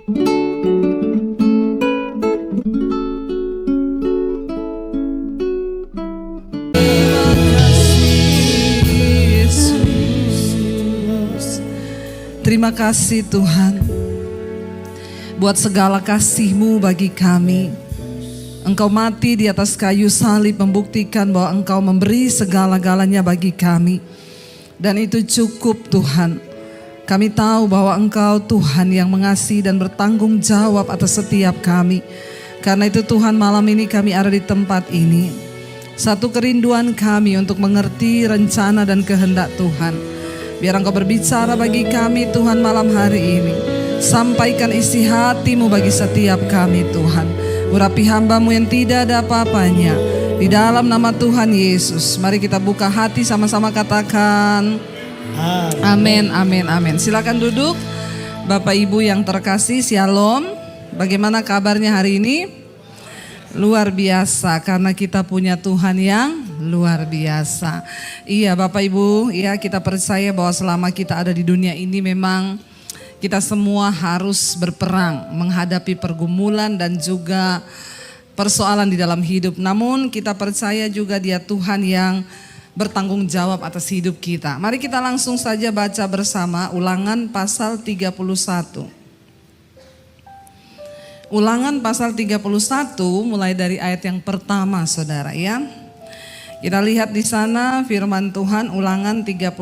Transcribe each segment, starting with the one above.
Terima kasih Tuhan buat segala kasih-Mu bagi kami. Engkau mati di atas kayu salib membuktikan bahwa Engkau memberi segala-galanya bagi kami. Dan itu cukup Tuhan. Kami tahu bahwa Engkau Tuhan yang mengasihi dan bertanggung jawab atas setiap kami. Karena itu Tuhan, malam ini kami ada di tempat ini. Satu kerinduan kami untuk mengerti rencana dan kehendak Tuhan. Biar Engkau berbicara bagi kami Tuhan malam hari ini. Sampaikan isi hati-Mu bagi setiap kami Tuhan. Urapi hamba-Mu yang tidak ada apa-apanya. Di dalam nama Tuhan Yesus. Mari kita buka hati sama-sama katakan amin, amin, amin. Silakan duduk. Bapak Ibu yang terkasih, Shalom. Bagaimana kabarnya hari ini? Luar biasa karena kita punya Tuhan yang luar biasa. Iya Bapak Ibu, ya kita percaya bahwa selama kita ada di dunia ini memang kita semua harus berperang menghadapi pergumulan dan juga persoalan di dalam hidup. Namun kita percaya juga Dia Tuhan yang bertanggung jawab atas hidup kita. Mari kita langsung saja baca bersama Ulangan pasal 31. Ulangan pasal 31 mulai dari ayat yang pertama Saudara ya. Kita lihat di sana firman Tuhan Ulangan 31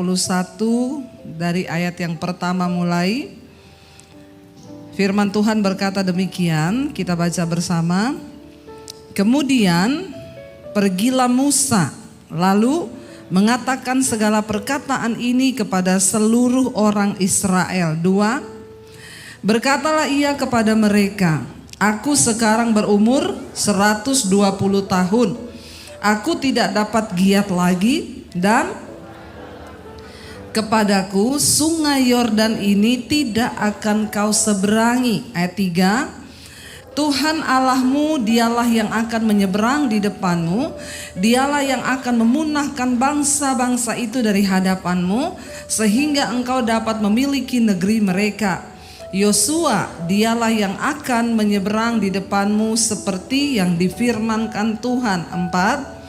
dari ayat yang pertama mulai. Firman Tuhan berkata demikian, kita baca bersama. Kemudian pergilah Musa lalu mengatakan segala perkataan ini kepada seluruh orang Israel. 2. Berkatalah ia kepada mereka, aku sekarang berumur 120 tahun. Aku tidak dapat giat lagi dan kepadaku sungai Yordan ini tidak akan kau seberangi. Ayat 3. Tuhan Allahmu dialah yang akan menyeberang di depanmu. Dialah yang akan memunahkan bangsa-bangsa itu dari hadapanmu sehingga engkau dapat memiliki negeri mereka. Yosua dialah yang akan menyeberang di depanmu seperti yang difirmankan Tuhan. 4.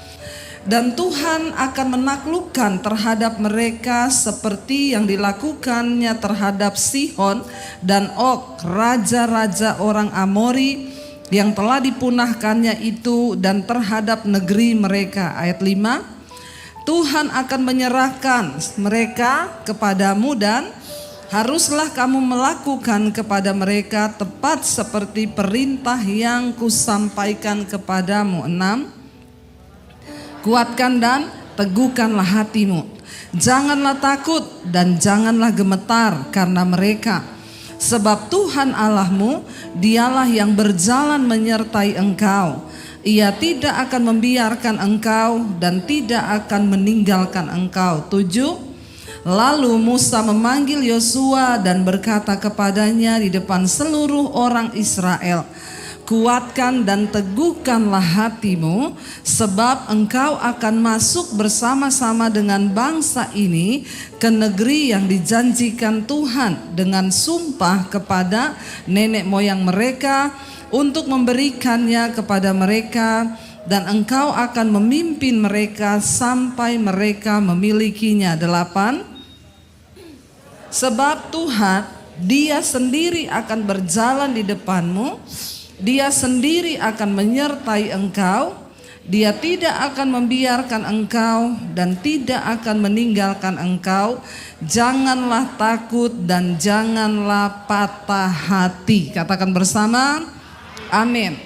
Dan Tuhan akan menaklukkan terhadap mereka seperti yang dilakukannya terhadap Sihon dan Og, raja-raja orang Amori yang telah dipunahkannya itu, dan terhadap negeri mereka. Ayat 5. Tuhan akan menyerahkan mereka kepadamu dan haruslah kamu melakukan kepada mereka tepat seperti perintah yang kusampaikan kepadamu. 6. Kuatkan dan teguhkanlah hatimu. Janganlah takut dan janganlah gemetar karena mereka. Sebab Tuhan Allahmu dialah yang berjalan menyertai engkau. Ia tidak akan membiarkan engkau dan tidak akan meninggalkan engkau. 7. Lalu Musa memanggil Yosua dan berkata kepadanya di depan seluruh orang Israel, kuatkan dan teguhkanlah hatimu, sebab engkau akan masuk bersama-sama dengan bangsa ini ke negeri yang dijanjikan Tuhan dengan sumpah kepada nenek moyang mereka untuk memberikannya kepada mereka, dan engkau akan memimpin mereka sampai mereka memilikinya. 8. Sebab Tuhan, Dia sendiri akan berjalan di depanmu. Dia sendiri akan menyertai engkau. Dia tidak akan membiarkan engkau dan tidak akan meninggalkan engkau. Janganlah takut dan janganlah patah hati. Katakan bersama, amin.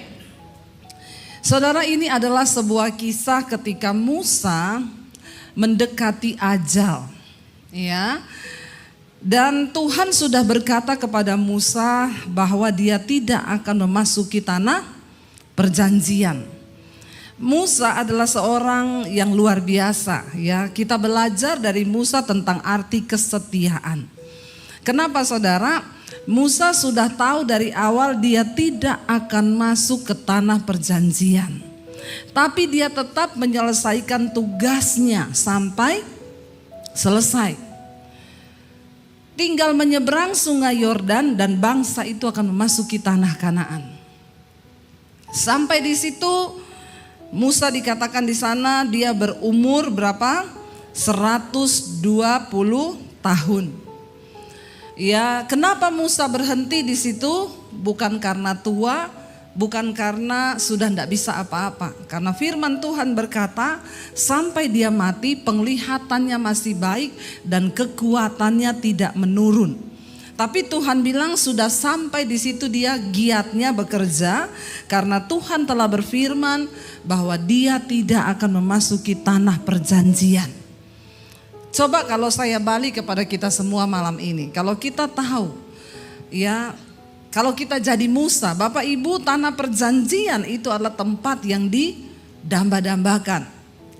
Saudara, ini adalah sebuah kisah ketika Musa mendekati ajal, ya. Dan Tuhan sudah berkata kepada Musa bahwa Dia tidak akan memasuki tanah perjanjian. Musa adalah seorang yang luar biasa, ya. Kita belajar dari Musa tentang arti kesetiaan. Kenapa Saudara? Musa sudah tahu dari awal dia tidak akan masuk ke tanah perjanjian. Tapi dia tetap menyelesaikan tugasnya sampai selesai. tinggal menyeberang sungai Yordan dan bangsa itu akan memasuki tanah Kanaan. Sampai di situ Musa dikatakan di sana dia berumur berapa? 120 tahun. Ya, kenapa Musa berhenti di situ? Bukan karena tua, bukan karena sudah tidak bisa apa-apa. Karena firman Tuhan berkata, sampai dia mati penglihatannya masih baik dan kekuatannya tidak menurun. Tapi Tuhan bilang sudah sampai di situ dia giatnya bekerja, karena Tuhan telah berfirman bahwa dia tidak akan memasuki tanah perjanjian. Coba kalau saya balik kepada kita semua malam ini, kalau kita tahu ya, kalau kita jadi Musa, Bapak Ibu, tanah perjanjian itu adalah tempat yang didamba-dambakan.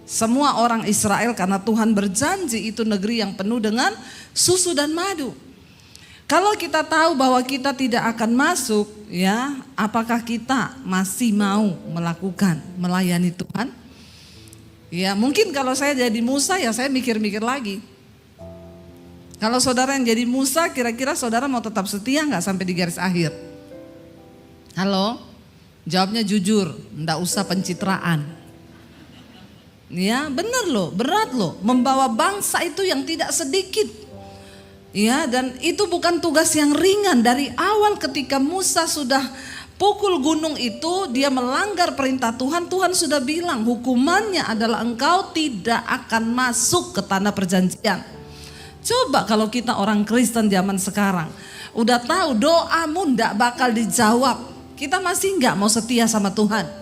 Semua orang Israel, karena Tuhan berjanji itu negeri yang penuh dengan susu dan madu. Kalau kita tahu bahwa kita tidak akan masuk, ya, apakah kita masih mau melayani Tuhan? Ya, mungkin kalau saya jadi Musa, ya saya mikir-mikir lagi. Kalau saudara yang jadi Musa, kira-kira saudara mau tetap setia nggak sampai di garis akhir? Halo? Jawabnya jujur, nggak usah pencitraan. Ya, benar loh, berat loh, membawa bangsa itu yang tidak sedikit. Ya, dan itu bukan tugas yang ringan. Dari awal ketika Musa sudah pukul gunung itu, dia melanggar perintah Tuhan. Tuhan sudah bilang hukumannya adalah engkau tidak akan masuk ke tanah perjanjian. Coba kalau kita orang Kristen zaman sekarang, udah tahu doamu ndak bakal dijawab, kita masih nggak mau setia sama Tuhan?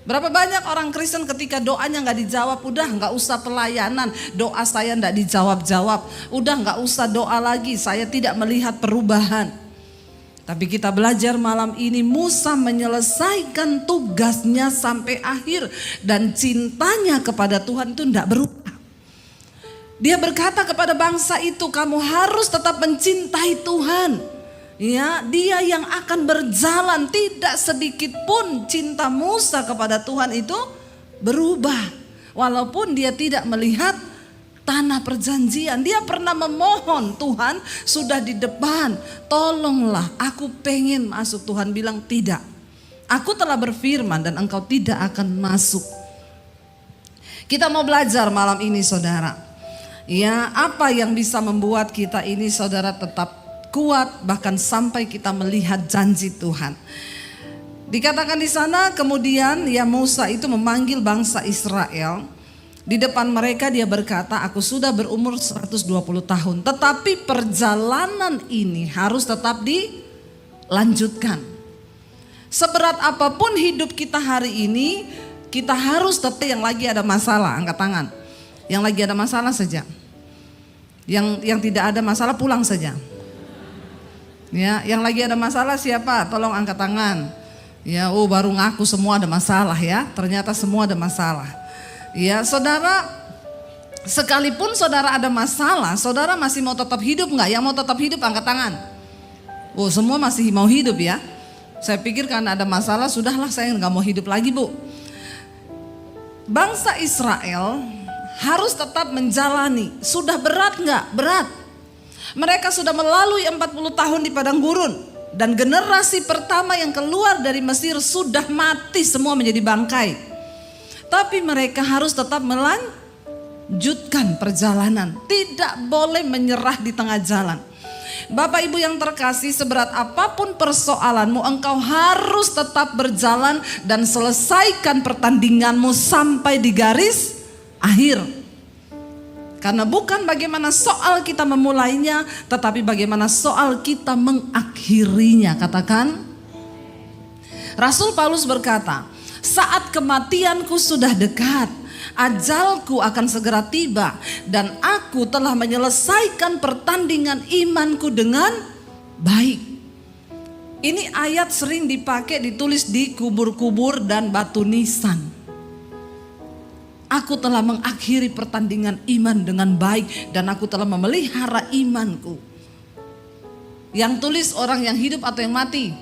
Berapa banyak orang Kristen ketika doanya nggak dijawab, udah nggak usah pelayanan, doa saya ndak dijawab-jawab, udah nggak usah doa lagi, saya tidak melihat perubahan. Tapi kita belajar malam ini, Musa menyelesaikan tugasnya sampai akhir dan cintanya kepada Tuhan itu tidak berubah. Dia berkata kepada bangsa itu, kamu harus tetap mencintai Tuhan. Ya, dia yang akan berjalan, tidak sedikit pun cinta Musa kepada Tuhan itu berubah. Walaupun dia tidak melihat tanah perjanjian, dia pernah memohon, Tuhan sudah di depan, tolonglah aku pengen masuk. Tuhan bilang tidak, aku telah berfirman dan engkau tidak akan masuk. Kita mau belajar malam ini saudara, ya, apa yang bisa membuat kita ini saudara tetap kuat bahkan sampai kita melihat janji Tuhan. Dikatakan di sana kemudian ya Musa itu memanggil bangsa Israel. Di depan mereka dia berkata, aku sudah berumur 120 tahun. Tetapi perjalanan ini harus tetap dilanjutkan. Seberat apapun hidup kita hari ini, kita harus tetap. Yang lagi ada masalah, angkat tangan. Yang lagi ada masalah saja. Yang tidak ada masalah pulang saja. Ya, yang lagi ada masalah siapa? Tolong angkat tangan. Ya, baru ngaku semua ada masalah ya. Ternyata semua ada masalah. Ya, saudara, sekalipun saudara ada masalah, saudara masih mau tetap hidup nggak? Yang mau tetap hidup angkat tangan. Semua masih mau hidup ya. Saya pikir karena ada masalah, sudahlah saya nggak mau hidup lagi bu. Bangsa Israel harus tetap menjalani. Sudah berat nggak? Berat. Mereka sudah melalui 40 tahun di padang gurun. Dan generasi pertama yang keluar dari Mesir sudah mati semua menjadi bangkai. Tapi mereka harus tetap melanjutkan perjalanan. Tidak boleh menyerah di tengah jalan. Bapak Ibu yang terkasih, seberat apapun persoalanmu, engkau harus tetap berjalan dan selesaikan pertandinganmu sampai di garis akhir. Karena bukan bagaimana soal kita memulainya, tetapi bagaimana soal kita mengakhirinya. Katakan. Rasul Paulus berkata, saat kematianku sudah dekat, ajalku akan segera tiba, dan aku telah menyelesaikan pertandingan imanku dengan baik. Ini ayat sering dipakai, ditulis di kubur-kubur dan batu nisan. Aku telah mengakhiri pertandingan iman dengan baik, dan aku telah memelihara imanku. Yang tulis orang yang hidup atau yang mati?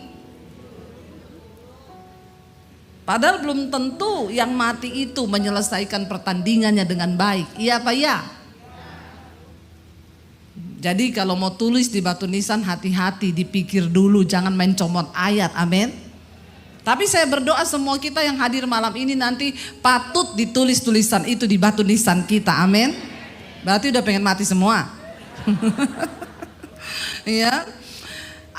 Padahal belum tentu yang mati itu menyelesaikan pertandingannya dengan baik. Iya apa ya? Jadi kalau mau tulis di batu nisan, hati-hati, dipikir dulu, jangan main comot ayat, amin. Tapi saya berdoa semua kita yang hadir malam ini nanti patut ditulis tulisan itu di batu nisan kita, amin. Berarti udah pengen mati semua. Ya.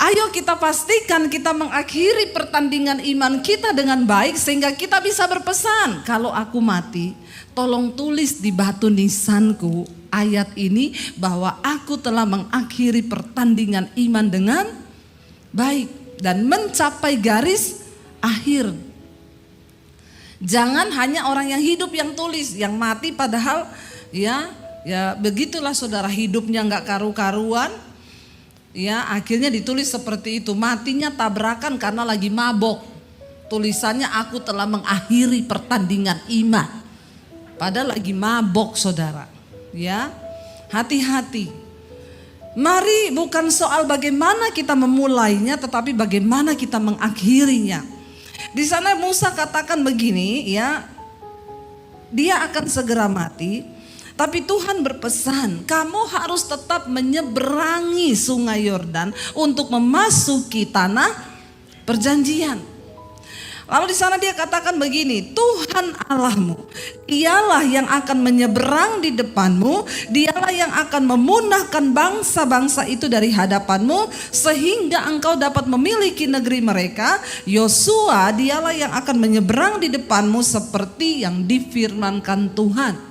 Ayo kita pastikan kita mengakhiri pertandingan iman kita dengan baik sehingga kita bisa berpesan, kalau aku mati, tolong tulis di batu nisanku ayat ini bahwa aku telah mengakhiri pertandingan iman dengan baik dan mencapai garis akhir. Jangan hanya orang yang hidup yang tulis, yang mati padahal ya begitulah saudara, hidupnya nggak karu-karuan. Ya, akhirnya ditulis seperti itu, matinya tabrakan karena lagi mabok. Tulisannya aku telah mengakhiri pertandingan iman. Padahal lagi mabok saudara. Ya, hati-hati. Mari bukan soal bagaimana kita memulainya, tetapi bagaimana kita mengakhirinya. Di sana Musa katakan begini ya, dia akan segera mati. Tapi Tuhan berpesan, kamu harus tetap menyeberangi sungai Yordan untuk memasuki tanah perjanjian. Lalu di sana dia katakan begini, Tuhan Allahmu, Dialah yang akan menyeberang di depanmu, Dialah yang akan memunahkan bangsa-bangsa itu dari hadapanmu, sehingga engkau dapat memiliki negeri mereka. Yosua, Dialah yang akan menyeberang di depanmu seperti yang difirmankan Tuhan.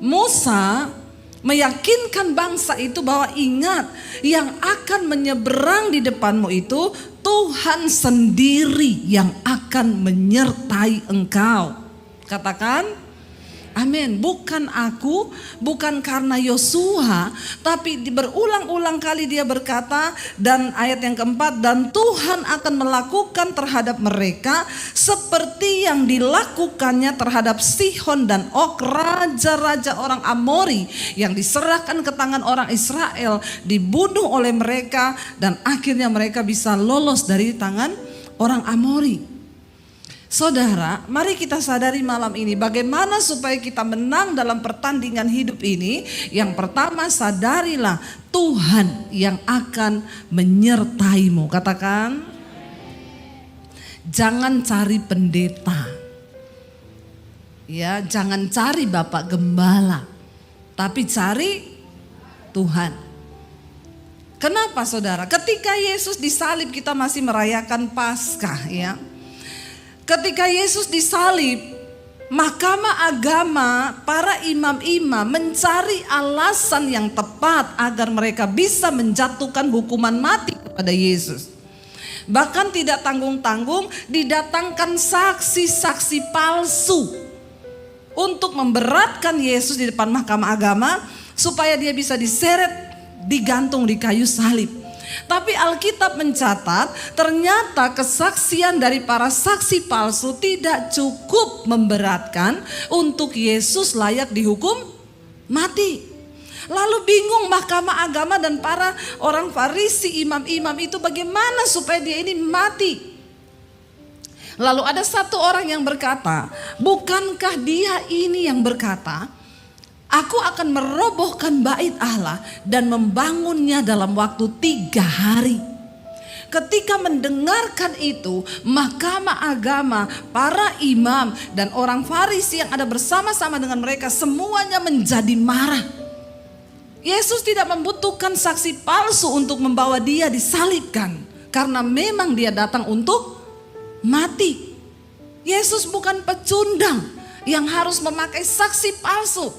Musa meyakinkan bangsa itu bahwa ingat, yang akan menyeberang di depanmu itu Tuhan sendiri yang akan menyertai engkau. Katakan amin. Bukan aku, bukan karena Yosua, tapi berulang-ulang kali dia berkata, dan ayat yang keempat, dan Tuhan akan melakukan terhadap mereka seperti yang dilakukannya terhadap Sihon dan Og, raja-raja orang Amori yang diserahkan ke tangan orang Israel, dibunuh oleh mereka, dan akhirnya mereka bisa lolos dari tangan orang Amori. Saudara, mari kita sadari malam ini bagaimana supaya kita menang dalam pertandingan hidup ini. Yang pertama, sadarilah Tuhan yang akan menyertaimu. Katakan, jangan cari pendeta. Ya, jangan cari Bapak Gembala, tapi cari Tuhan. Kenapa saudara? Ketika Yesus disalib kita masih merayakan Paskah ya. Ketika Yesus disalib, mahkamah agama, para imam-imam mencari alasan yang tepat agar mereka bisa menjatuhkan hukuman mati kepada Yesus. Bahkan tidak tanggung-tanggung didatangkan saksi-saksi palsu untuk memberatkan Yesus di depan mahkamah agama supaya dia bisa diseret, digantung di kayu salib. Tapi Alkitab mencatat ternyata kesaksian dari para saksi palsu tidak cukup memberatkan untuk Yesus layak dihukum mati. Lalu bingung mahkamah agama dan para orang Farisi, imam-imam itu bagaimana supaya dia ini mati. Lalu ada satu orang yang berkata, bukankah dia ini yang berkata, aku akan merobohkan bait Allah dan membangunnya dalam waktu 3 hari. Ketika mendengarkan itu, mahkamah agama, para imam dan orang Farisi yang ada bersama-sama dengan mereka semuanya menjadi marah. Yesus tidak membutuhkan saksi palsu untuk membawa dia disalibkan, karena memang dia datang untuk mati. Yesus bukan pecundang yang harus memakai saksi palsu.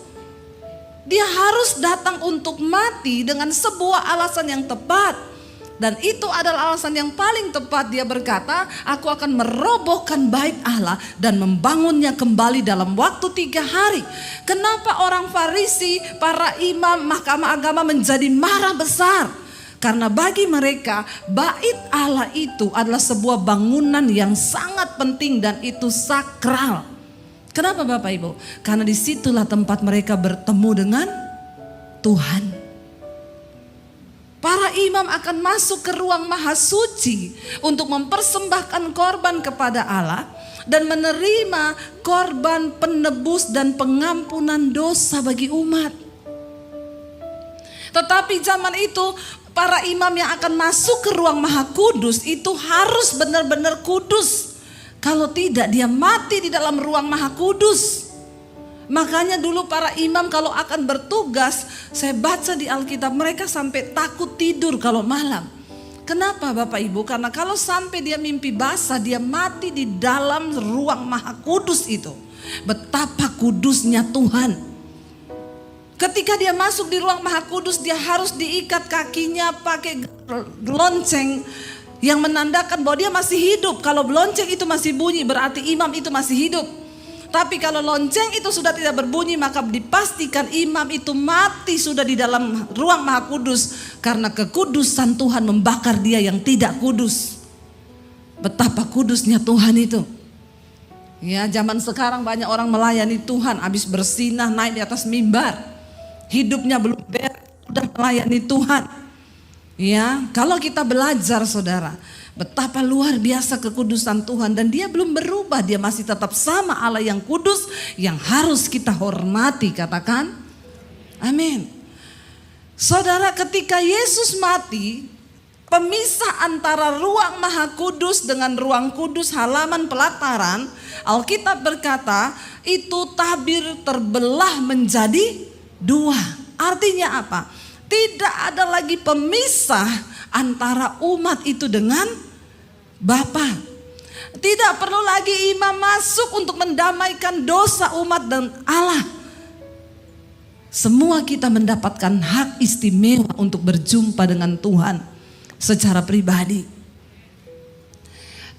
Dia harus datang untuk mati dengan sebuah alasan yang tepat. Dan itu adalah alasan yang paling tepat. Dia berkata, aku akan merobohkan bait Allah dan membangunnya kembali dalam waktu 3 hari. Kenapa orang Farisi, para imam, mahkamah agama menjadi marah besar? Karena bagi mereka bait Allah itu adalah sebuah bangunan yang sangat penting dan itu sakral. Kenapa Bapak Ibu? Karena disitulah tempat mereka bertemu dengan Tuhan. Para imam akan masuk ke ruang maha suci untuk mempersembahkan korban kepada Allah dan menerima korban penebus dan pengampunan dosa bagi umat. Tetapi zaman itu para imam yang akan masuk ke ruang Maha Kudus itu harus benar-benar kudus. Kalau tidak dia mati di dalam ruang Maha Kudus. Makanya dulu para imam kalau akan bertugas, saya baca di Alkitab mereka sampai takut tidur kalau malam. Kenapa Bapak Ibu? Karena kalau sampai dia mimpi basah, dia mati di dalam ruang Maha Kudus itu. Betapa kudusnya Tuhan. Ketika dia masuk di ruang Maha Kudus, dia harus diikat kakinya pakai lonceng yang menandakan bahwa dia masih hidup. Kalau lonceng itu masih bunyi berarti imam itu masih hidup. Tapi kalau lonceng itu sudah tidak berbunyi, maka dipastikan imam itu mati sudah di dalam ruang Maha Kudus. Karena kekudusan Tuhan membakar dia yang tidak kudus. Betapa kudusnya Tuhan itu. Ya, zaman sekarang banyak orang melayani Tuhan, habis bersinah naik di atas mimbar. Hidupnya belum beres, sudah melayani Tuhan. Ya, kalau kita belajar saudara, betapa luar biasa kekudusan Tuhan dan dia belum berubah, dia masih tetap sama Allah yang kudus yang harus kita hormati, katakan amin. Saudara, ketika Yesus mati, pemisah antara ruang Maha Kudus dengan ruang kudus halaman pelataran, Alkitab berkata itu tabir terbelah menjadi dua. Artinya apa? Tidak ada lagi pemisah antara umat itu dengan Bapa. Tidak perlu lagi imam masuk untuk mendamaikan dosa umat dan Allah. Semua kita mendapatkan hak istimewa untuk berjumpa dengan Tuhan secara pribadi.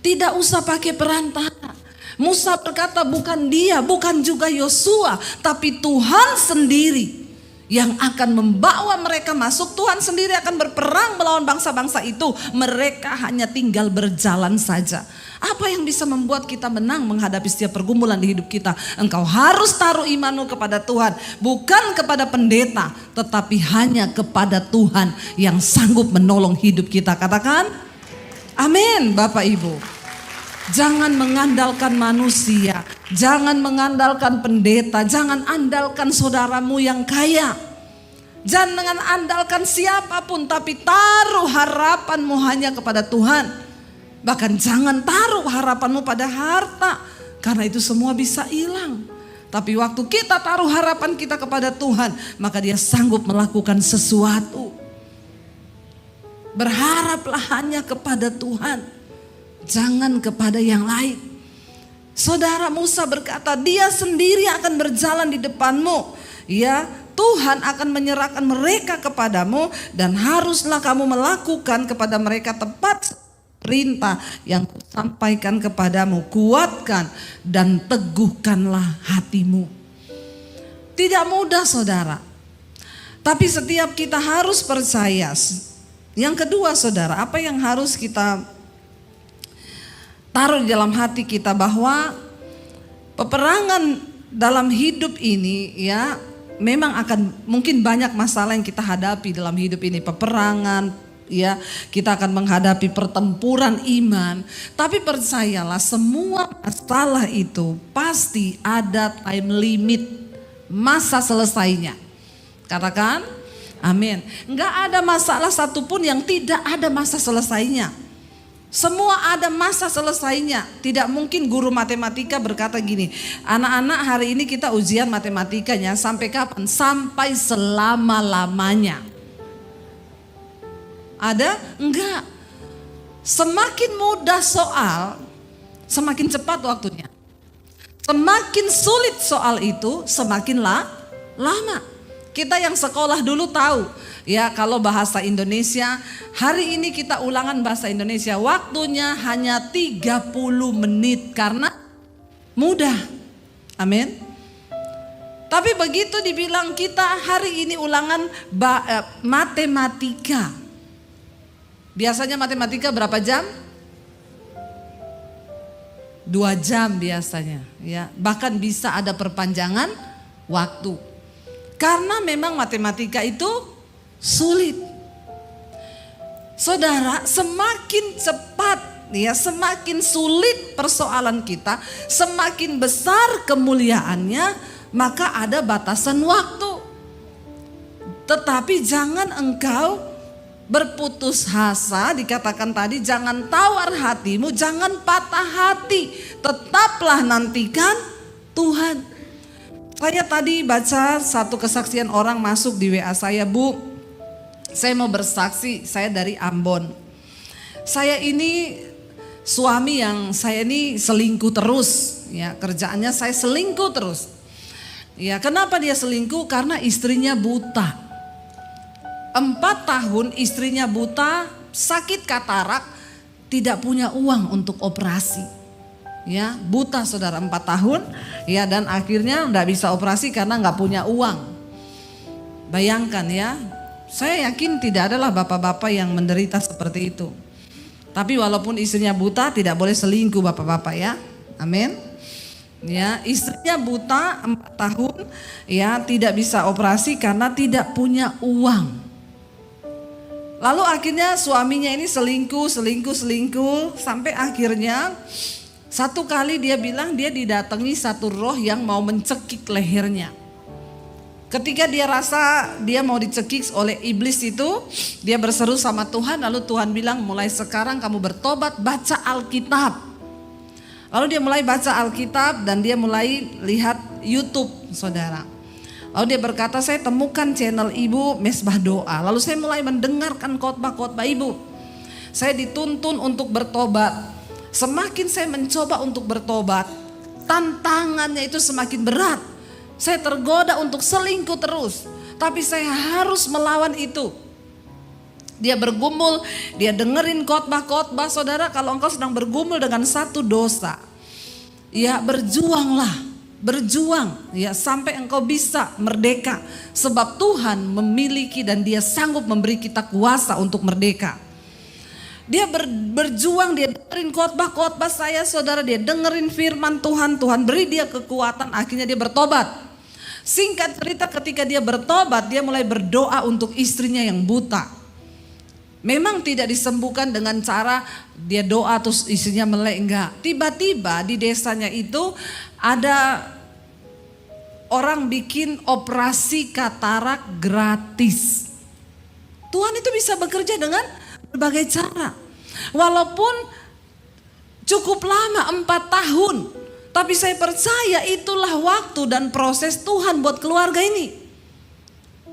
Tidak usah pakai perantara. Musa berkata bukan dia, bukan juga Yosua, tapi Tuhan sendiri yang akan membawa mereka masuk. Tuhan sendiri akan berperang melawan bangsa-bangsa itu. Mereka hanya tinggal berjalan saja. Apa yang bisa membuat kita menang menghadapi setiap pergumulan di hidup kita? Engkau harus taruh imanmu kepada Tuhan. Bukan kepada pendeta, tetapi hanya kepada Tuhan yang sanggup menolong hidup kita. Katakan amin Bapak Ibu. Jangan mengandalkan manusia, jangan mengandalkan pendeta, jangan andalkan saudaramu yang kaya. Jangan andalkan siapapun, tapi taruh harapanmu hanya kepada Tuhan. Bahkan jangan taruh harapanmu pada harta, karena itu semua bisa hilang. Tapi waktu kita taruh harapan kita kepada Tuhan, maka Dia sanggup melakukan sesuatu. Berharaplah hanya kepada Tuhan. Jangan kepada yang lain. Saudara, Musa berkata dia sendiri akan berjalan di depanmu. Ya, Tuhan akan menyerahkan mereka kepadamu dan haruslah kamu melakukan kepada mereka tepat perintah yang kusampaikan kepadamu. Kuatkan dan teguhkanlah hatimu. Tidak mudah saudara. Tapi setiap kita harus percaya. Yang kedua saudara, apa yang harus kita taruh di dalam hati kita, bahwa peperangan dalam hidup ini ya memang akan mungkin banyak masalah yang kita hadapi dalam hidup ini. Peperangan ya, kita akan menghadapi pertempuran iman. Tapi percayalah semua masalah itu pasti ada time limit, masa selesainya. Katakan amin. Enggak ada masalah satupun yang tidak ada masa selesainya. Semua ada masa selesainya. Tidak mungkin guru matematika berkata gini, anak-anak hari ini kita ujian matematikanya sampai kapan? Sampai selama-lamanya. Ada? Enggak. Semakin mudah soal, semakin cepat waktunya. Semakin sulit soal itu, semakin lama. Kita yang sekolah dulu tahu. Ya, kalau bahasa Indonesia, hari ini kita ulangan bahasa Indonesia, waktunya hanya 30 menit karena mudah. Amin. Tapi begitu dibilang kita hari ini ulangan matematika. Biasanya matematika berapa jam? 2 jam biasanya, ya. Bahkan bisa ada perpanjangan waktu. Karena memang matematika itu sulit. Saudara, semakin cepat ya, semakin sulit persoalan kita, semakin besar kemuliaannya, maka ada batasan waktu. Tetapi jangan engkau berputus asa, dikatakan tadi jangan tawar hatimu, jangan patah hati. Tetaplah nantikan Tuhan. Saya tadi baca satu kesaksian orang masuk di WA saya, Bu. Saya mau bersaksi, saya dari Ambon. Saya ini suami yang saya ini selingkuh terus, ya kerjaannya saya selingkuh terus. Ya kenapa dia selingkuh? Karena istrinya buta. 4 tahun istrinya buta, sakit katarak, tidak punya uang untuk operasi. Ya, buta saudara 4 tahun, ya dan akhirnya enggak bisa operasi karena enggak punya uang. Bayangkan ya, saya yakin tidak adalah bapak-bapak yang menderita seperti itu. Tapi walaupun istrinya buta, tidak boleh selingkuh bapak-bapak ya. Amin. Ya, istrinya buta 4 tahun, ya tidak bisa operasi karena tidak punya uang. Lalu akhirnya suaminya ini selingkuh sampai akhirnya satu kali dia bilang dia didatangi satu roh yang mau mencekik lehernya. Ketika dia rasa dia mau dicekik oleh iblis itu, dia berseru sama Tuhan, lalu Tuhan bilang mulai sekarang kamu bertobat, baca Alkitab. Lalu dia mulai baca Alkitab dan dia mulai lihat YouTube saudara. Lalu dia berkata, saya temukan channel Ibu Mesbah Doa. Lalu saya mulai mendengarkan khotbah-khotbah Ibu. Saya dituntun untuk bertobat. Semakin saya mencoba untuk bertobat, tantangannya itu semakin berat. Saya tergoda untuk selingkuh terus. Tapi saya harus melawan itu. Dia bergumul, dia dengerin khotbah-khotbah. Saudara, kalau engkau sedang bergumul dengan satu dosa, ya berjuanglah. Berjuang ya sampai engkau bisa merdeka, sebab Tuhan memiliki dan dia sanggup memberi kita kuasa untuk merdeka. Dia berjuang, dia dengerin khotbah-khotbah saya saudara, dia dengerin firman Tuhan, Tuhan beri dia kekuatan, akhirnya dia bertobat. Singkat cerita ketika dia bertobat, dia mulai berdoa untuk istrinya yang buta. Memang tidak disembuhkan dengan cara dia doa terus istrinya melek, enggak. Tiba-tiba di desanya itu ada orang bikin operasi katarak gratis. Tuhan itu bisa bekerja dengan berbagai cara. Walaupun cukup lama 4 tahun, tapi saya percaya itulah waktu dan proses Tuhan buat keluarga ini.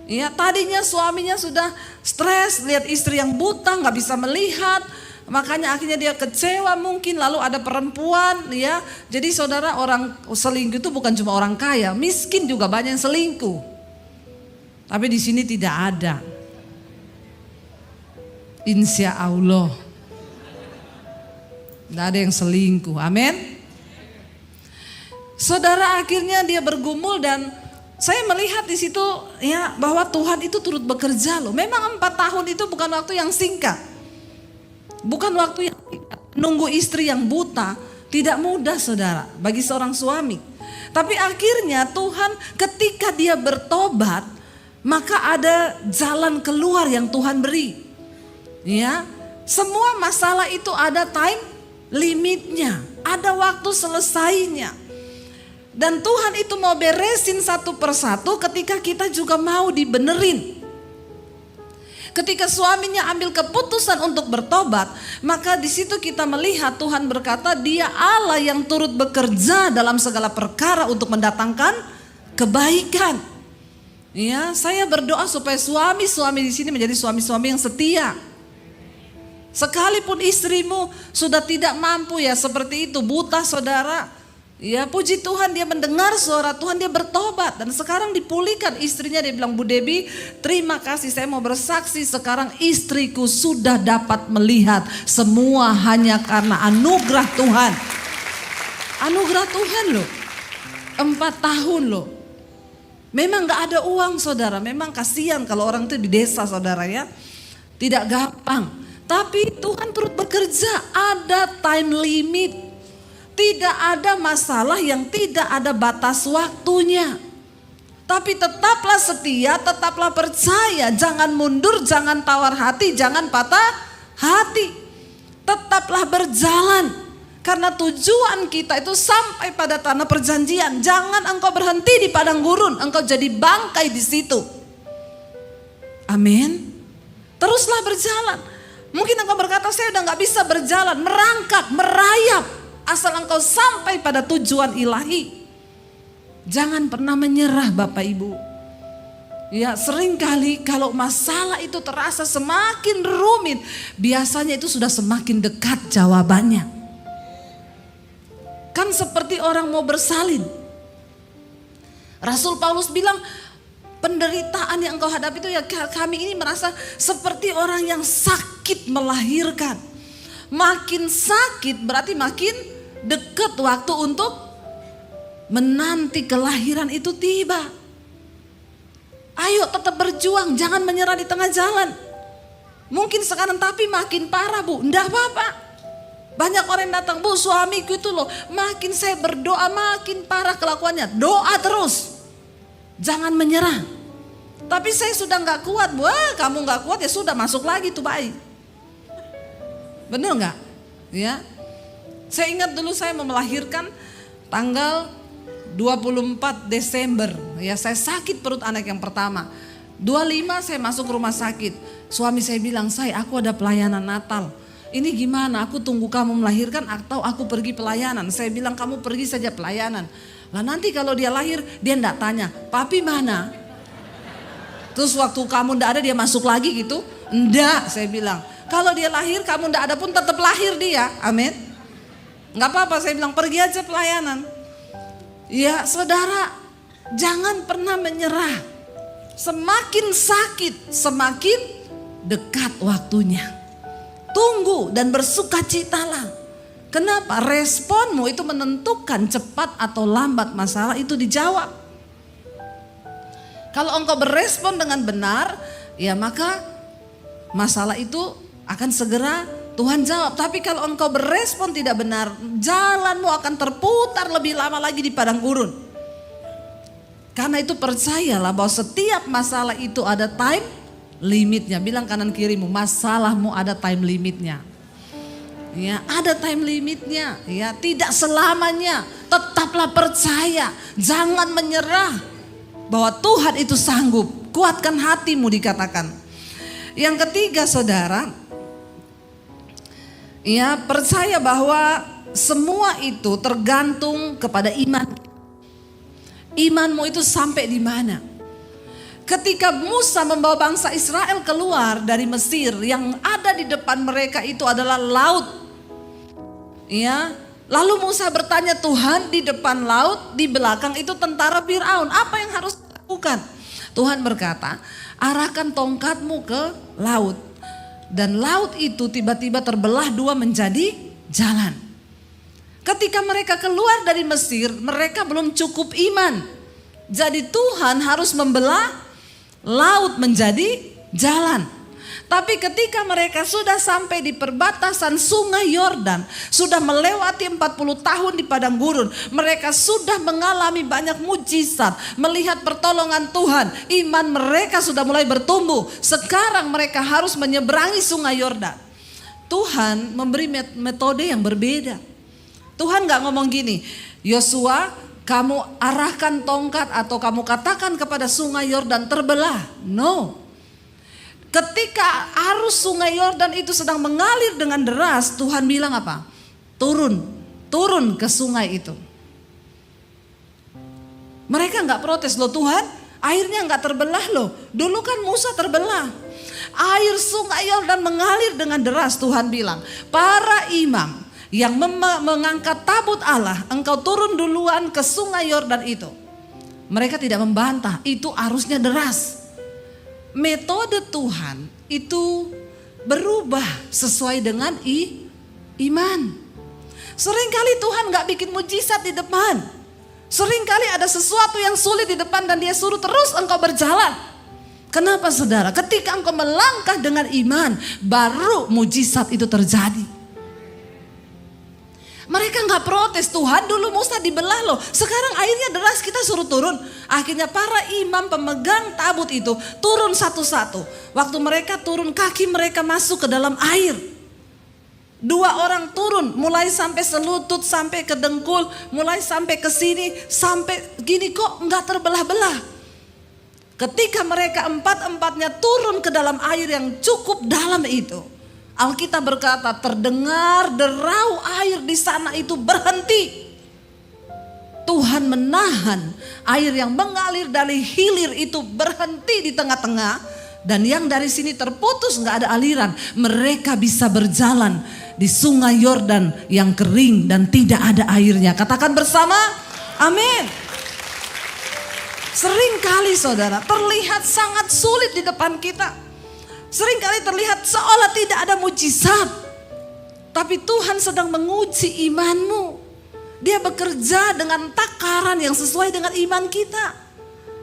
Ya, tadinya suaminya sudah stres lihat istri yang buta nggak bisa melihat, makanya akhirnya dia kecewa mungkin. Lalu ada perempuan ya. Jadi saudara, orang selingkuh itu bukan cuma orang kaya, miskin juga banyak yang selingkuh. Tapi di sini tidak ada. Insya Allah tidak ada yang selingkuh. Amin. Saudara, akhirnya dia bergumul dan saya melihat di situ ya bahwa Tuhan itu turut bekerja loh. Memang 4 tahun itu bukan waktu yang singkat. Bukan waktu yang nunggu istri yang buta, tidak mudah saudara bagi seorang suami. Tapi akhirnya Tuhan ketika dia bertobat, maka ada jalan keluar yang Tuhan beri. Ya, semua masalah itu ada time limitnya, ada waktu selesainya. Dan Tuhan itu mau beresin satu persatu ketika kita juga mau dibenerin. Ketika suaminya ambil keputusan untuk bertobat, maka di situ kita melihat Tuhan berkata, Dia Allah yang turut bekerja dalam segala perkara untuk mendatangkan kebaikan. Ya, saya berdoa supaya suami-suami di sini menjadi suami-suami yang setia. Sekalipun istrimu sudah tidak mampu ya seperti itu, buta saudara. Ya puji Tuhan dia mendengar suara Tuhan, dia bertobat dan sekarang dipulihkan istrinya. Dia bilang, Bu Debbie terima kasih, saya mau bersaksi sekarang istriku sudah dapat melihat, semua hanya karena anugerah Tuhan. Anugerah Tuhan loh, 4 tahun loh. Memang gak ada uang saudara, memang kasihan kalau orang itu di desa saudara ya. Tidak gampang, tapi Tuhan turut bekerja, ada time limit. Tidak ada masalah yang tidak ada batas waktunya. Tapi tetaplah setia, tetaplah percaya, jangan mundur, jangan tawar hati, jangan patah hati. Tetaplah berjalan. Karena tujuan kita itu sampai pada tanah perjanjian. Jangan engkau berhenti di padang gurun, engkau jadi bangkai di situ. Amin. Teruslah berjalan. Mungkin engkau berkata, saya udah gak bisa berjalan, merangkak, merayap, asal engkau sampai pada tujuan ilahi. Jangan pernah menyerah Bapak Ibu. Ya, seringkali kalau masalah itu terasa semakin rumit, biasanya itu sudah semakin dekat jawabannya. Kan seperti orang mau bersalin. Rasul Paulus bilang, penderitaan yang engkau hadapi itu ya kami ini merasa seperti orang yang sakit melahirkan. Makin sakit berarti makin dekat waktu untuk menanti kelahiran itu tiba. Ayo tetap berjuang, jangan menyerah di tengah jalan. Mungkin sekarang tapi makin parah Bu, enggak apa-apa. Banyak orang yang datang, Bu suamiku itu loh, makin saya berdoa makin parah kelakuannya. Doa terus, jangan menyerah. Tapi saya sudah gak kuat, Bu. Kamu gak kuat ya sudah, masuk lagi tuh bayi. Bener gak? Ya. Saya ingat dulu saya mau melahirkan tanggal 24 Desember, ya saya sakit perut anak yang pertama. 25 saya masuk rumah sakit. Suami saya bilang, aku ada pelayanan Natal. Ini gimana? Aku tunggu kamu melahirkan atau aku pergi pelayanan? Saya bilang kamu pergi saja pelayanan. Lah nanti kalau dia lahir, dia enggak tanya, papi mana? Terus waktu kamu enggak ada dia masuk lagi gitu? Enggak, saya bilang. Kalau dia lahir kamu enggak ada pun tetap lahir dia. Amin. Enggak apa-apa, saya bilang pergi aja pelayanan. Ya saudara, jangan pernah menyerah. Semakin sakit, semakin dekat waktunya. Tunggu dan bersukacitalah. Kenapa? Responmu itu menentukan cepat atau lambat masalah itu dijawab. Kalau engkau berespon dengan benar, ya maka masalah itu akan segera Tuhan jawab. Tapi kalau engkau berespon tidak benar, jalanmu akan terputar lebih lama lagi di padang gurun. Karena itu percayalah bahwa setiap masalah itu ada time limitnya. Bilang kanan kirimu, masalahmu ada time limitnya. Ya, ada time limitnya. Ya, tidak selamanya. Tetaplah percaya, jangan menyerah bahwa Tuhan itu sanggup. Kuatkan hatimu dikatakan. Yang ketiga saudara, ya percaya bahwa semua itu tergantung kepada iman. Imanmu itu sampai di mana? Ketika Musa membawa bangsa Israel keluar dari Mesir, yang ada di depan mereka itu adalah laut. Ya, lalu Musa bertanya, Tuhan di depan laut, di belakang itu tentara Firaun. Apa yang harus dilakukan? Tuhan berkata, arahkan tongkatmu ke laut. Dan laut itu tiba-tiba terbelah dua menjadi jalan. Ketika mereka keluar dari Mesir, mereka belum cukup iman. Jadi Tuhan harus membelah laut menjadi jalan. Tapi ketika mereka sudah sampai di perbatasan sungai Yordan, sudah melewati 40 tahun di padang gurun, mereka sudah mengalami banyak mujizat, melihat pertolongan Tuhan, iman mereka sudah mulai bertumbuh. Sekarang mereka harus menyeberangi sungai Yordan. Tuhan memberi metode yang berbeda. Tuhan gak ngomong gini, Yosua kamu arahkan tongkat atau kamu katakan kepada sungai Yordan terbelah. No. Ketika arus sungai Yordan itu sedang mengalir dengan deras, Tuhan bilang apa? Turun ke sungai itu. Mereka gak protes, loh Tuhan airnya gak terbelah loh. Dulu kan Musa terbelah. Air sungai Yordan mengalir dengan deras. Tuhan bilang, para imam yang mengangkat tabut Allah, engkau turun duluan ke sungai Yordan itu. Mereka tidak membantah, itu arusnya deras. Metode Tuhan itu berubah sesuai dengan iman. Seringkali Tuhan gak bikin mujizat di depan. Seringkali ada sesuatu yang sulit di depan dan dia suruh terus engkau berjalan. Kenapa saudara? Ketika engkau melangkah dengan iman, baru mujizat itu terjadi. Mereka gak protes, Tuhan dulu Musa dibelah loh, sekarang airnya deras kita suruh turun. Akhirnya para imam pemegang tabut itu turun satu-satu. Waktu mereka turun, kaki mereka masuk ke dalam air. Dua orang turun, mulai sampai selutut, sampai ke dengkul, mulai sampai ke sini, sampai gini kok gak terbelah-belah. Ketika mereka empat-empatnya turun ke dalam air yang cukup dalam itu, Alkitab berkata terdengar derau air di sana itu berhenti. Tuhan menahan air yang mengalir dari hilir itu berhenti di tengah-tengah. Dan yang dari sini terputus, gak ada aliran. Mereka bisa berjalan di sungai Yordan yang kering dan tidak ada airnya. Katakan bersama, amin. Seringkali saudara terlihat sangat sulit di depan kita. Seringkali terlihat seolah tidak ada mujizat. Tapi Tuhan sedang menguji imanmu. Dia bekerja dengan takaran yang sesuai dengan iman kita.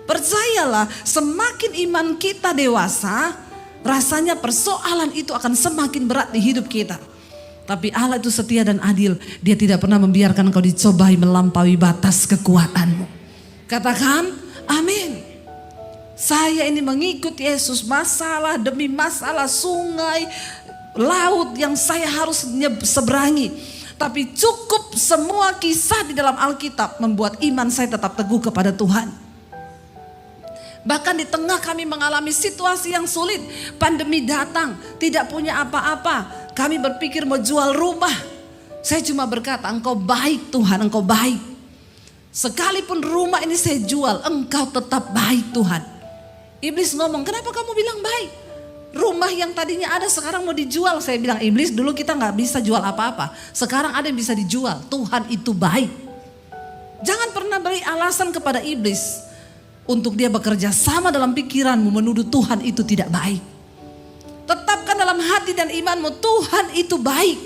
Percayalah, semakin iman kita dewasa, rasanya persoalan itu akan semakin berat di hidup kita. Tapi Allah itu setia dan adil. Dia tidak pernah membiarkan engkau dicobai melampaui batas kekuatanmu. Katakan, amin. Saya ini mengikut Yesus, masalah demi masalah, sungai, laut yang saya harus seberangi. Tapi cukup semua kisah di dalam Alkitab membuat iman saya tetap teguh kepada Tuhan. Bahkan di tengah kami mengalami situasi yang sulit, pandemi datang, tidak punya apa-apa. Kami berpikir mau jual rumah. Saya cuma berkata, engkau baik Tuhan, engkau baik. Sekalipun rumah ini saya jual, engkau tetap baik Tuhan. Iblis ngomong, kenapa kamu bilang baik? Rumah yang tadinya ada sekarang mau dijual. Saya bilang, iblis dulu kita gak bisa jual apa-apa. Sekarang ada yang bisa dijual. Tuhan itu baik. Jangan pernah beri alasan kepada iblis untuk dia bekerja sama dalam pikiranmu menuduh Tuhan itu tidak baik. Tetapkan dalam hati dan imanmu, Tuhan itu baik.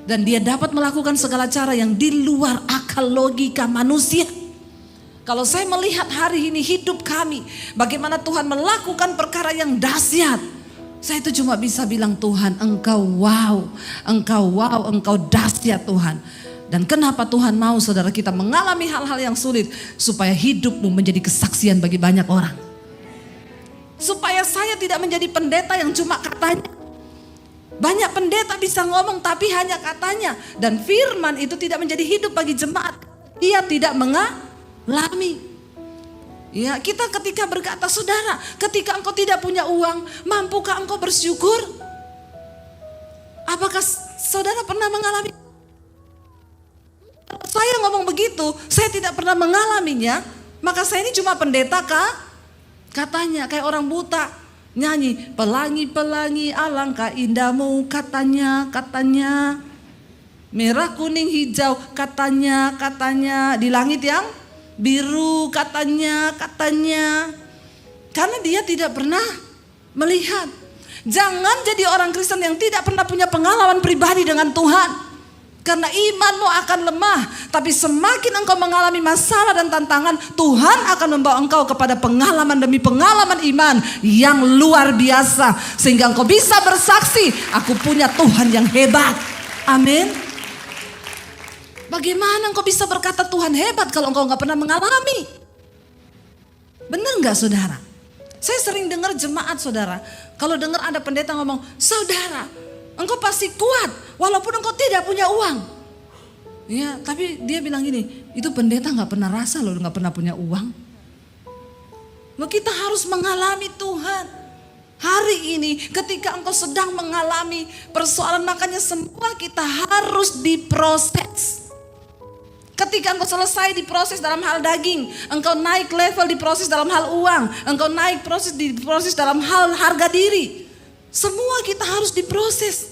Dan dia dapat melakukan segala cara yang di luar akal logika manusia. Kalau saya melihat hari ini hidup kami, bagaimana Tuhan melakukan perkara yang dahsyat, saya itu cuma bisa bilang, Tuhan engkau wow, engkau dahsyat Tuhan. Dan kenapa Tuhan mau saudara kita mengalami hal-hal yang sulit, supaya hidupmu menjadi kesaksian bagi banyak orang. Supaya saya tidak menjadi pendeta yang cuma katanya. Banyak pendeta bisa ngomong tapi hanya katanya. Dan firman itu tidak menjadi hidup bagi jemaat. Ia tidak mengalami. Ya, kita ketika berkata, saudara, ketika engkau tidak punya uang, mampukah engkau bersyukur? Apakah saudara pernah mengalami? Kalau saya ngomong begitu, saya tidak pernah mengalaminya, maka saya ini cuma pendeta kah? Katanya kayak orang buta nyanyi, pelangi-pelangi alangkah indahmu, katanya merah kuning hijau, katanya di langit yang biru, katanya karena dia tidak pernah melihat. Jangan jadi orang Kristen yang tidak pernah punya pengalaman pribadi dengan Tuhan. Karena imanmu akan lemah. Tapi semakin engkau mengalami masalah dan tantangan, Tuhan akan membawa engkau kepada pengalaman demi pengalaman iman yang luar biasa. Sehingga engkau bisa bersaksi, aku punya Tuhan yang hebat. Amin. Bagaimana engkau bisa berkata Tuhan hebat kalau engkau gak pernah mengalami? Benar gak saudara? Saya sering dengar jemaat saudara, kalau dengar ada pendeta ngomong, saudara, engkau pasti kuat walaupun engkau tidak punya uang. Ya, tapi dia bilang gini, itu pendeta gak pernah rasa loh gak pernah punya uang. Loh, kita harus mengalami Tuhan. Hari ini ketika engkau sedang mengalami persoalan, makanya semua kita harus diproses. Ketika engkau selesai diproses dalam hal daging, engkau naik level diproses dalam hal uang, engkau naik diproses dalam hal harga diri. Semua kita harus diproses.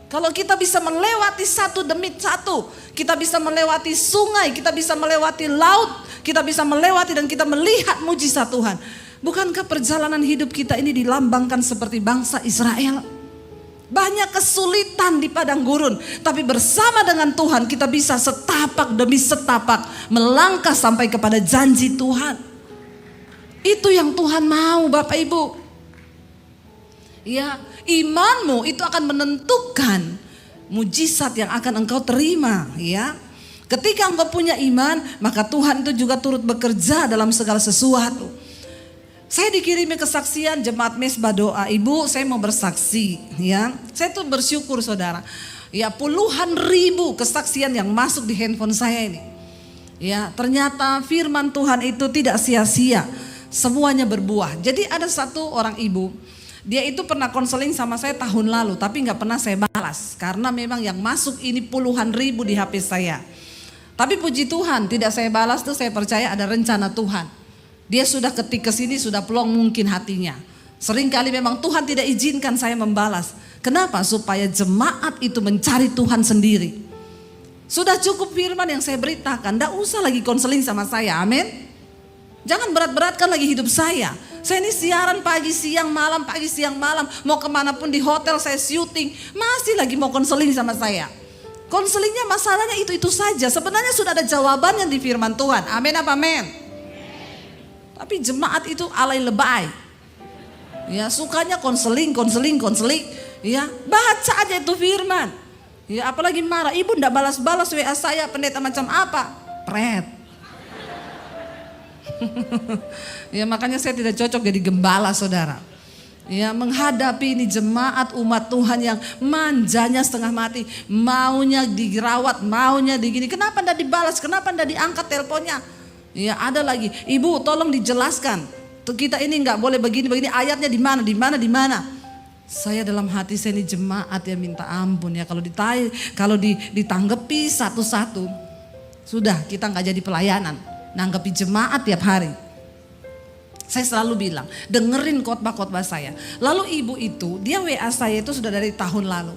Kalau kita bisa melewati satu demi satu, kita bisa melewati sungai, kita bisa melewati laut, kita bisa melewati dan kita melihat mujizat Tuhan. Bukankah perjalanan hidup kita ini dilambangkan seperti bangsa Israel? Banyak kesulitan di padang gurun, tapi bersama dengan Tuhan kita bisa setapak demi setapak melangkah sampai kepada janji Tuhan. Itu yang Tuhan mau, Bapak Ibu. Ya, imanmu itu akan menentukan mujizat yang akan engkau terima, ya. Ketika engkau punya iman, maka Tuhan itu juga turut bekerja dalam segala sesuatu. Saya dikirimi kesaksian jemaat Mesbah Doa. Ibu, saya mau bersaksi, ya. Saya tuh bersyukur saudara. Ya, puluhan ribu kesaksian yang masuk di handphone saya ini. Ya, ternyata firman Tuhan itu tidak sia-sia. semuanya berbuah. Jadi ada satu orang ibu, dia itu pernah konseling sama saya tahun lalu, tapi nggak pernah saya balas karena memang yang masuk ini puluhan ribu di HP saya. Tapi puji Tuhan tidak saya balas tuh, saya percaya ada rencana Tuhan. Dia sudah ketik ke sini sudah plong mungkin hatinya. Seringkali memang Tuhan tidak izinkan saya membalas. Kenapa? Supaya jemaat itu mencari Tuhan sendiri. Sudah cukup firman yang saya beritakan, tidak usah lagi konseling sama saya, amin. Jangan berat-beratkan lagi hidup saya. Saya ini siaran pagi, siang, malam, pagi, siang, malam. Mau kemanapun di hotel saya syuting. Masih lagi mau konseling sama saya. Konselingnya masalahnya itu saja. Sebenarnya sudah ada jawabannya di firman Tuhan. Amin apa amin? Tapi jemaat itu alay lebay. Ya sukanya konseling. Ya baca aja itu firman. Ya apalagi marah. Ibu ndak balas-balas WA saya, pendeta macam apa? Pret. Ya makanya saya tidak cocok jadi gembala, saudara. Ya menghadapi ini jemaat umat Tuhan yang manjanya setengah mati, maunya dirawat, maunya digini. Kenapa enggak dibalas? Kenapa enggak diangkat teleponnya? Ya ada lagi, ibu tolong dijelaskan. Kita ini enggak boleh begini, ayatnya di mana? Saya dalam hati saya ini jemaat ya minta ampun ya kalau ditanggapi satu-satu, sudah kita enggak jadi pelayanan. Nanggapi jemaat tiap hari. Saya selalu bilang, dengerin khotbah-khotbah saya. Lalu ibu itu, dia WA saya itu sudah dari tahun lalu.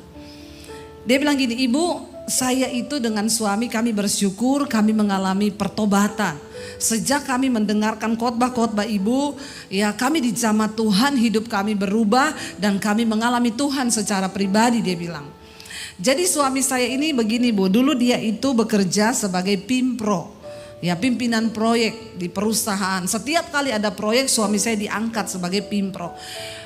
Dia bilang gini, ibu saya itu dengan suami kami bersyukur kami mengalami pertobatan. Sejak kami mendengarkan khotbah-khotbah ibu, ya kami di jamaat Tuhan hidup kami berubah dan kami mengalami Tuhan secara pribadi, dia bilang. Jadi suami saya ini begini bu, dulu dia itu bekerja sebagai pimpro. Ya pimpinan proyek di perusahaan. Setiap kali ada proyek suami saya diangkat sebagai pimpro.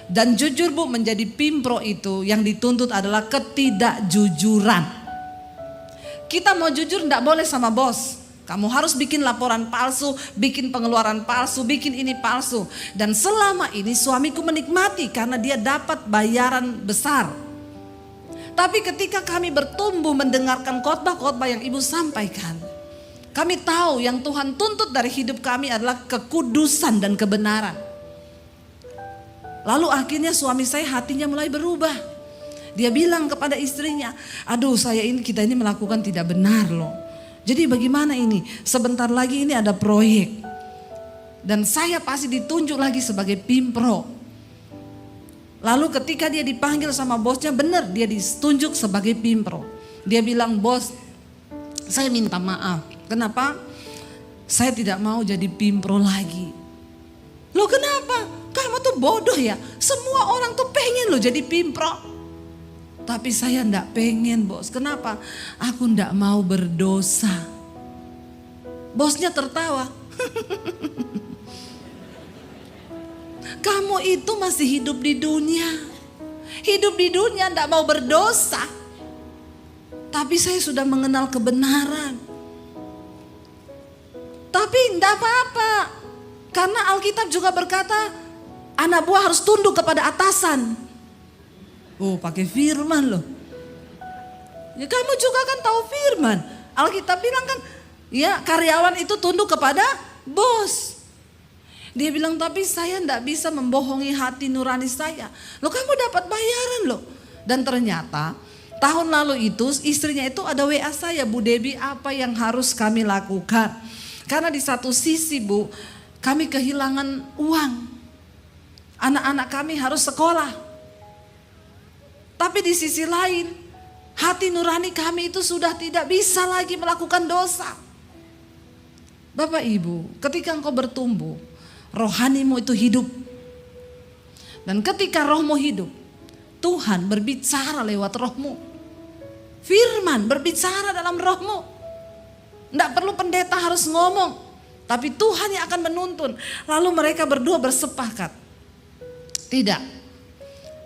Dan jujur bu, menjadi pimpro itu yang dituntut adalah ketidakjujuran. Kita mau jujur enggak boleh sama bos. Kamu harus bikin laporan palsu, bikin pengeluaran palsu, bikin ini palsu. Dan selama ini suamiku menikmati karena dia dapat bayaran besar. Tapi ketika kami bertumbuh mendengarkan khotbah-khotbah yang ibu sampaikan, kami tahu yang Tuhan tuntut dari hidup kami adalah kekudusan dan kebenaran. Lalu akhirnya suami saya hatinya mulai berubah. Dia bilang kepada istrinya, aduh kita ini melakukan tidak benar loh. Jadi bagaimana ini? Sebentar lagi ini ada proyek. Dan saya pasti ditunjuk lagi sebagai pimpro. Lalu ketika dia dipanggil sama bosnya, benar dia ditunjuk sebagai pimpro. Dia bilang, bos saya minta maaf. Kenapa? Saya tidak mau jadi pimpro lagi. Loh kenapa? Kamu tuh bodoh ya. Semua orang tuh pengen loh jadi pimpro. Tapi saya enggak pengen bos. Kenapa? Aku enggak mau berdosa. Bosnya tertawa. Kamu itu masih hidup di dunia. Hidup di dunia enggak mau berdosa. Tapi saya sudah mengenal kebenaran. Tapi enggak apa-apa. Karena Alkitab juga berkata anak buah harus tunduk kepada atasan. Oh pakai firman loh. Ya kamu juga kan tahu firman. Alkitab bilang kan ya karyawan itu tunduk kepada bos. Dia bilang tapi saya enggak bisa membohongi hati nurani saya. Loh kamu dapat bayaran loh. Dan ternyata tahun lalu itu istrinya itu ada WA saya, Bu Debi apa yang harus kami lakukan. Karena di satu sisi bu, kami kehilangan uang. Anak-anak kami harus sekolah. Tapi di sisi lain, hati nurani kami itu sudah tidak bisa lagi melakukan dosa. Bapak Ibu, ketika engkau bertumbuh, rohanimu itu hidup. Dan ketika rohmu hidup, Tuhan berbicara lewat rohmu. Firman berbicara dalam rohmu. Tidak perlu pendeta harus ngomong. Tapi Tuhan yang akan menuntun. Lalu mereka berdua bersepakat. Tidak.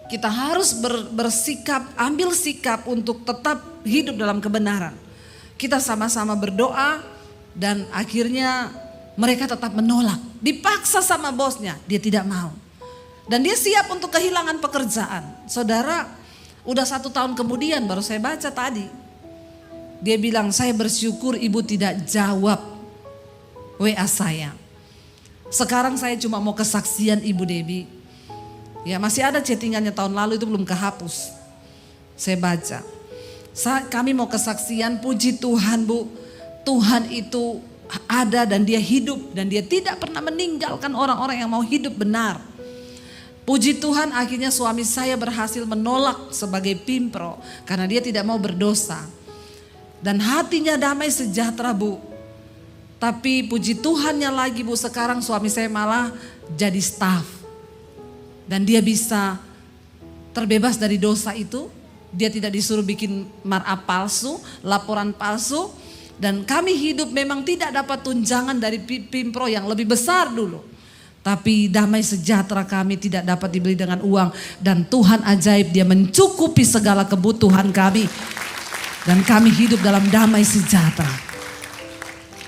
Kita harus bersikap, ambil sikap untuk tetap hidup dalam kebenaran. Kita sama-sama berdoa. Dan akhirnya mereka tetap menolak. Dipaksa sama bosnya. Dia tidak mau. Dan dia siap untuk kehilangan pekerjaan. Saudara, udah 1 tahun kemudian baru saya baca tadi. Dia bilang, saya bersyukur ibu tidak jawab WA saya. Sekarang saya cuma mau kesaksian Ibu Debbie. Ya, masih ada chattingannya tahun lalu itu belum kehapus. Saya baca. Kami mau kesaksian, puji Tuhan Bu. Tuhan itu ada dan dia hidup dan dia tidak pernah meninggalkan orang-orang yang mau hidup benar. Puji Tuhan akhirnya suami saya berhasil menolak sebagai pimpro karena dia tidak mau berdosa. Dan hatinya damai sejahtera Bu. Tapi puji Tuhannya lagi Bu, sekarang suami saya malah jadi staf. Dan dia bisa terbebas dari dosa itu. Dia tidak disuruh bikin mar'ap palsu, laporan palsu. Dan kami hidup memang tidak dapat tunjangan dari pimpro yang lebih besar dulu. Tapi damai sejahtera kami tidak dapat dibeli dengan uang. Dan Tuhan ajaib, dia mencukupi segala kebutuhan kami. Dan kami hidup dalam damai sejahtera.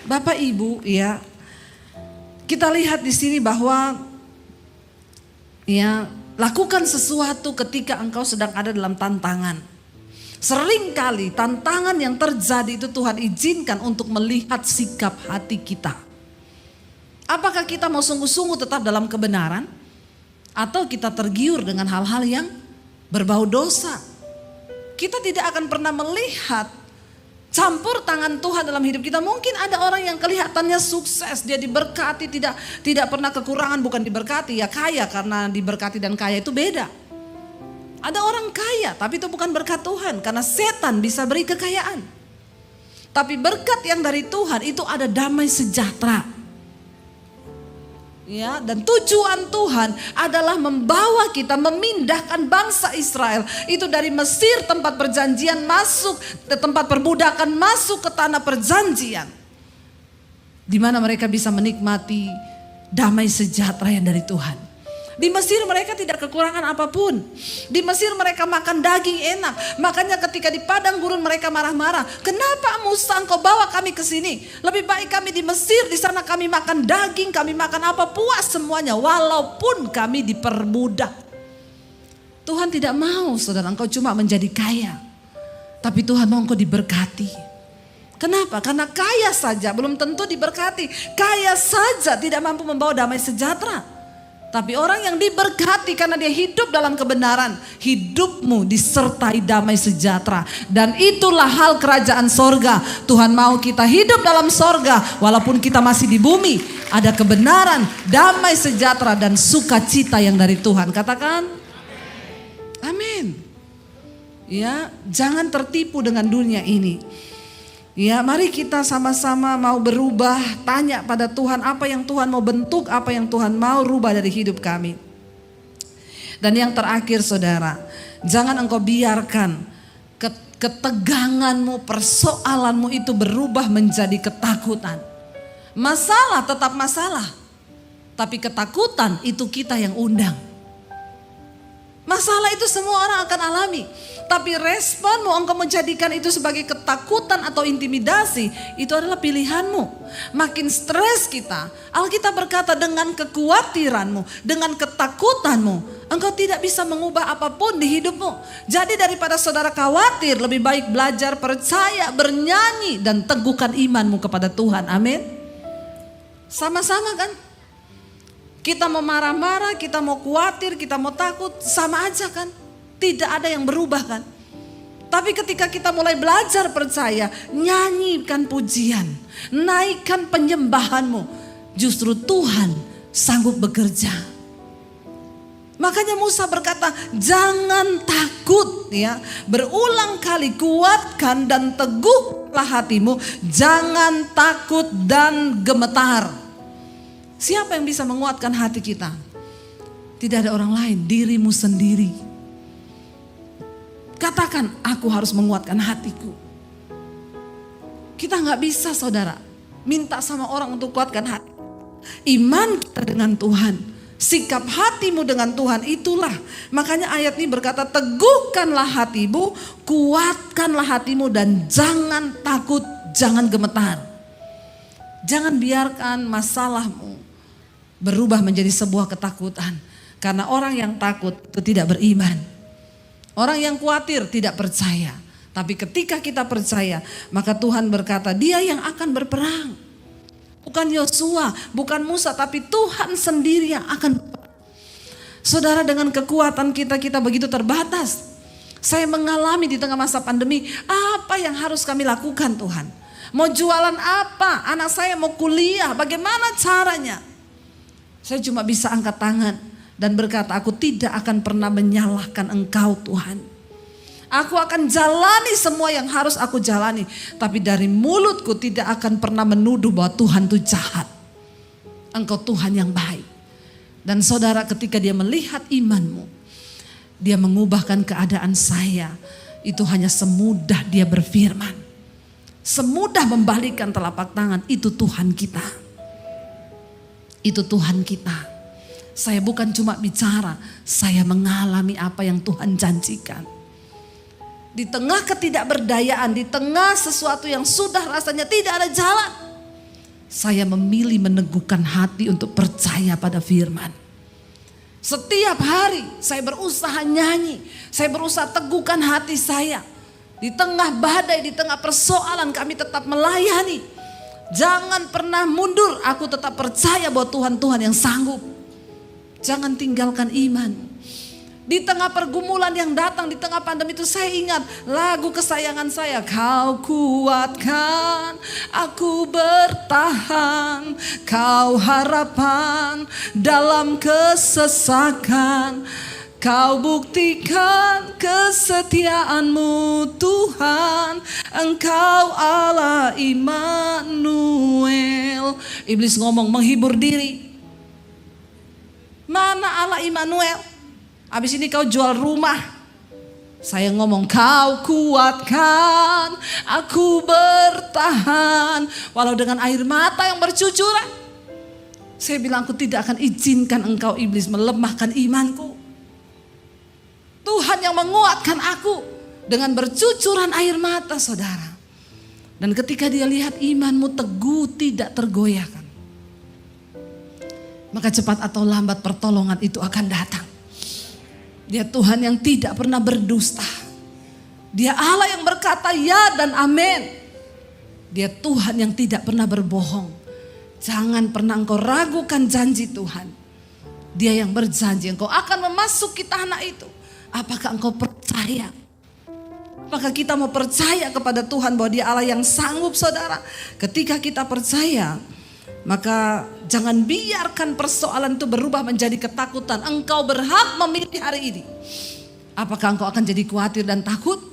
Bapak Ibu ya, kita lihat di sini bahwa ya, lakukan sesuatu ketika engkau sedang ada dalam tantangan. Seringkali tantangan yang terjadi itu Tuhan izinkan untuk melihat sikap hati kita. Apakah kita mau sungguh-sungguh tetap dalam kebenaran atau kita tergiur dengan hal-hal yang berbau dosa? Kita tidak akan pernah melihat campur tangan Tuhan dalam hidup kita. Mungkin ada orang yang kelihatannya sukses, dia diberkati, tidak pernah kekurangan, bukan diberkati ya kaya, karena diberkati dan kaya itu beda. Ada orang kaya tapi itu bukan berkat Tuhan, karena setan bisa beri kekayaan. Tapi berkat yang dari Tuhan itu ada damai sejahtera. Ya, dan tujuan Tuhan adalah membawa kita memindahkan bangsa Israel itu dari Mesir tempat perjanjian masuk ke tempat perbudakan, masuk ke tanah perjanjian, di mana mereka bisa menikmati damai sejahtera yang dari Tuhan. Di Mesir mereka tidak kekurangan apapun. Di Mesir mereka makan daging enak. Makanya ketika di padang gurun mereka marah-marah. Kenapa Musa engkau bawa kami ke sini? Lebih baik kami di Mesir, di sana kami makan daging, kami makan apa, puas semuanya. Walaupun kami diperbudak. Tuhan tidak mau saudara engkau cuma menjadi kaya. Tapi Tuhan mau engkau diberkati. Kenapa? Karena kaya saja belum tentu diberkati. Kaya saja tidak mampu membawa damai sejahtera. Tapi orang yang diberkati karena dia hidup dalam kebenaran, hidupmu disertai damai sejahtera. Dan itulah hal kerajaan sorga. Tuhan mau kita hidup dalam sorga walaupun kita masih di bumi. Ada kebenaran, damai sejahtera dan sukacita yang dari Tuhan. Katakan amin. Ya, jangan tertipu dengan dunia ini. Ya, mari kita sama-sama mau berubah, tanya pada Tuhan apa yang Tuhan mau bentuk, apa yang Tuhan mau rubah dari hidup kami. Dan yang terakhir saudara, jangan engkau biarkan keteganganmu, persoalanmu itu berubah menjadi ketakutan. Masalah tetap masalah, tapi ketakutan itu kita yang undang. Masalah itu semua orang akan alami. Tapi responmu engkau menjadikan itu sebagai ketakutan atau intimidasi, itu adalah pilihanmu. Makin stres kita, Alkitab berkata dengan kekhawatiranmu, dengan ketakutanmu, engkau tidak bisa mengubah apapun di hidupmu. Jadi daripada saudara khawatir, lebih baik belajar percaya, bernyanyi dan teguhkan imanmu kepada Tuhan. Amin. Sama-sama kan? Kita mau marah-marah, kita mau khawatir, kita mau takut, sama aja kan? Tidak ada yang berubah kan? Tapi ketika kita mulai belajar percaya, nyanyikan pujian, naikkan penyembahanmu, justru Tuhan sanggup bekerja. Makanya Musa berkata, jangan takut ya. Berulang kali kuatkan dan teguhlah hatimu, jangan takut dan gemetar. Siapa yang bisa menguatkan hati kita? Tidak ada orang lain, dirimu sendiri. Katakan, aku harus menguatkan hatiku. Kita gak bisa saudara minta sama orang untuk kuatkan hati. Iman kita dengan Tuhan, sikap hatimu dengan Tuhan itulah. Makanya ayat ini berkata, teguhkanlah hatimu, kuatkanlah hatimu dan jangan takut, jangan gemetar. Jangan biarkan masalahmu berubah menjadi sebuah ketakutan. Karena orang yang takut itu tidak beriman. Orang yang khawatir tidak percaya. Tapi ketika kita percaya, maka Tuhan berkata, dia yang akan berperang. bukan Yosua, bukan Musa, tapi Tuhan sendiri yang akan. Saudara, dengan kekuatan kita begitu terbatas. Saya mengalami di tengah masa pandemi, apa yang harus kami lakukan Tuhan? Mau jualan apa? Anak saya mau kuliah, bagaimana caranya? Saya cuma bisa angkat tangan dan berkata, aku tidak akan pernah menyalahkan Engkau Tuhan. Aku akan jalani semua yang harus aku jalani. Tapi dari mulutku tidak akan pernah menuduh bahwa Tuhan itu jahat. Engkau Tuhan yang baik. Dan saudara, ketika dia melihat imanmu, dia mengubahkan keadaan saya. Itu hanya semudah dia berfirman. Semudah membalikkan telapak tangan. Itu Tuhan kita. Itu Tuhan kita. Saya bukan cuma bicara, saya mengalami apa yang Tuhan janjikan. Di tengah ketidakberdayaan, di tengah sesuatu yang sudah rasanya tidak ada jalan, saya memilih meneguhkan hati untuk percaya pada firman. Setiap hari saya berusaha nyanyi, saya berusaha teguhkan hati saya. Di tengah badai, di tengah persoalan kami tetap melayani. Jangan pernah mundur, aku tetap percaya bahwa Tuhan yang sanggup. Jangan tinggalkan iman. Di tengah pergumulan yang datang, di tengah pandemi itu saya ingat lagu kesayangan saya. Kau kuatkan, aku bertahan. Kau harapan dalam kesesakan. Kau buktikan kesetiaanmu Tuhan. Engkau Allah Immanuel. Iblis ngomong menghibur diri. Mana Allah Immanuel? Habis ini kau jual rumah. Saya ngomong kau kuatkan, aku bertahan. Walau dengan air mata yang bercucuran. Saya bilang aku tidak akan izinkan engkau iblis melemahkan imanku. Tuhan yang menguatkan aku dengan bercucuran air mata saudara. Dan ketika dia lihat imanmu teguh tidak tergoyahkan. Maka cepat atau lambat pertolongan itu akan datang. Dia Tuhan yang tidak pernah berdusta. Dia Allah yang berkata ya dan amin. Dia Tuhan yang tidak pernah berbohong. Jangan pernah engkau ragukan janji Tuhan. Dia yang berjanji engkau akan memasuki tanah itu. Apakah engkau percaya? Apakah kita mau percaya kepada Tuhan bahwa dia Allah yang sanggup saudara? Ketika kita percaya, maka jangan biarkan persoalan itu berubah menjadi ketakutan. Engkau berhak memilih hari ini. Apakah engkau akan jadi khawatir dan takut?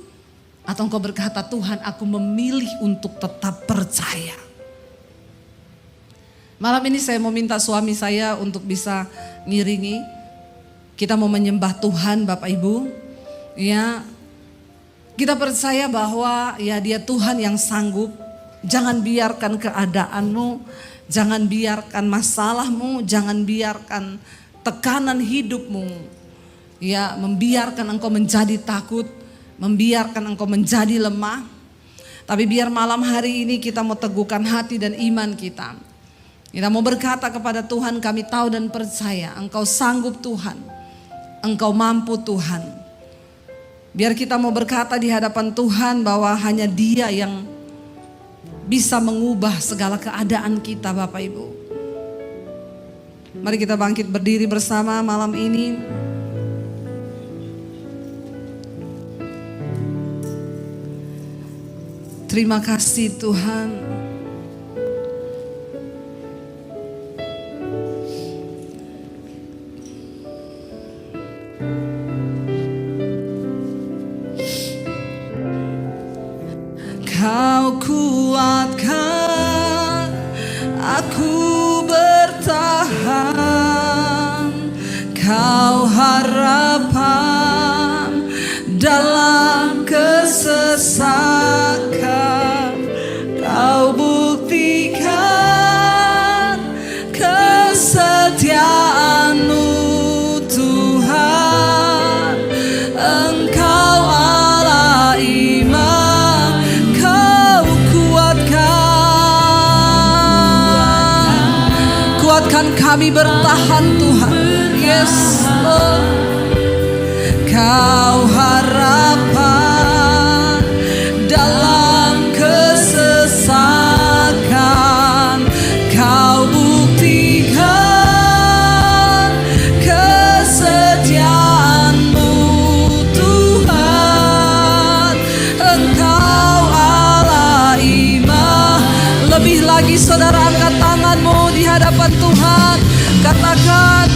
Atau engkau berkata Tuhan aku memilih untuk tetap percaya. Malam ini saya mau minta suami saya untuk bisa ngiringi. Kita mau menyembah Tuhan Bapak Ibu. Ya, kita percaya bahwa ya dia Tuhan yang sanggup. Jangan biarkan keadaanmu, jangan biarkan masalahmu, jangan biarkan tekanan hidupmu ya membiarkan engkau menjadi takut, membiarkan engkau menjadi lemah. Tapi biar malam hari ini kita mau teguhkan hati dan iman kita. Kita mau berkata kepada Tuhan, kami tahu dan percaya engkau sanggup Tuhan, engkau mampu Tuhan. Biar kita mau berkata di hadapan Tuhan bahwa hanya Dia yang bisa mengubah segala keadaan kita Bapak Ibu. Mari kita bangkit berdiri bersama malam ini. Terima kasih Tuhan. Kau kuatkan, aku bertahan. Kau harapan dalam kesesakan. Kau buktikan kesetiaanmu Tuhan. Engkau Allah iman. Kuatkan kami bertahan Tuhan. Yes Lord. Kau harapan dalam kesesakan. saudara angkat tanganmu di hadapan Tuhan. Katakan,